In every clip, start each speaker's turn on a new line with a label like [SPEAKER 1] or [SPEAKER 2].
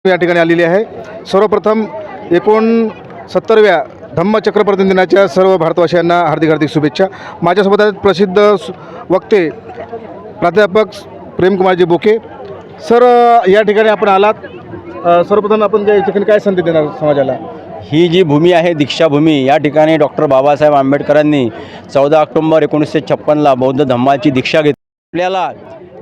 [SPEAKER 1] या ठिकाणी आलेली आहे। सर्वप्रथम 69व्या धम्मचक्र प्रवर्तन दिनाच्या सर्व भारतवासियांना हार्दिक हार्दिक शुभेच्छा। माझ्यासोबत आहेत प्रसिद्ध वक्ते प्राध्यापक प्रेमकुमारजी बोके सर। या ठिकाणी आपण आलात, सर्वप्रथम आपण या ठिकाणी काय संदेश देणार समाजाला?
[SPEAKER 2] ही जी भूमी आहे दीक्षाभूमी, या ठिकाणी डॉक्टर बाबासाहेब आंबेडकरांनी 14 ऑक्टोबर 1956ला बौद्ध धम्माची दीक्षा घेतली। आपल्याला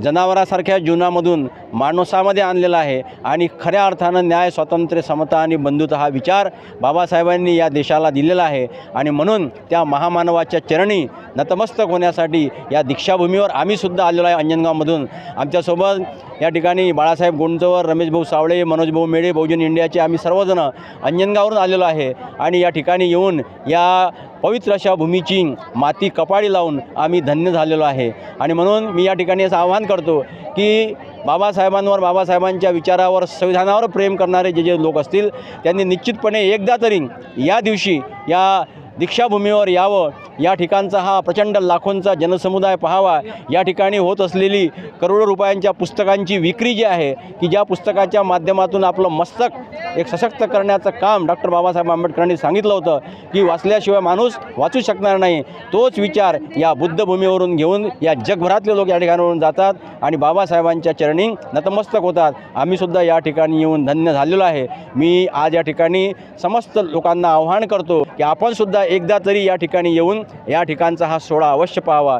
[SPEAKER 2] जनावरासारख्या जीवनामधून माणसामध्ये आणलेला आहे आणि खऱ्या अर्थानं न्याय, स्वातंत्र्य, समता आणि बंधुता हा विचार बाबासाहेबांनी या देशाला दिलेला आहे। आणि म्हणून त्या महामानवाच्या चरणी नतमस्तक होण्यासाठी या दीक्षाभूमीवर आम्हीसुद्धा आलेलो आहे अंजनगावमधून। आमच्यासोबत या ठिकाणी बाळासाहेब गोंडचवर, रमेशभाऊ सावळे, मनोजभाऊ मेढे, बहुजन इंडियाचे आम्ही सर्वजण अंजनगाववरून आलेलो आहे। आणि या ठिकाणी येऊन या पवित्र अशा भूमीची माती कपाळी लावून आम्ही धन्य झालेलो आहे। आणि म्हणून मी या ठिकाणी असं आवाहन करतो की बाबासाहेबांवर, बाबासाहेबांच्या विचारावर, संविधानावर प्रेम करणारे जे लोक असतील त्यांनी निश्चितपणे एकदा तरी या दिवशी या दीक्षाभूमीवर यावं। या ठिकाणचा हा प्रचंड लाखोंचा जनसमुदाय पाहावा। या ठिकाणी होत असलेली करोडो रुपयांच्या पुस्तकांची विक्री जी आहे की ज्या पुस्तकाच्या माध्यमातून आपलं मस्तक एक सशक्त करण्याचं काम डॉक्टर बाबासाहेब आंबेडकरांनी सांगितलं होतं की वाचल्याशिवाय माणूस वाचू शकणार नाही, तोच विचार या बुद्धभूमीवरून घेऊन या जगभरातले लोक या ठिकाणावरून जातात आणि बाबासाहेबांच्या चरणी नतमस्तक होतात। आम्हीसुद्धा या ठिकाणी येऊन धन्य झालेलो आहे। मी आज या ठिकाणी समस्त लोकांना आवाहन करतो की आपणसुद्धा एकदा तरी या ठिकाणी येऊन या ठिकाणचा हा सोहळा अवश्य पाहावा।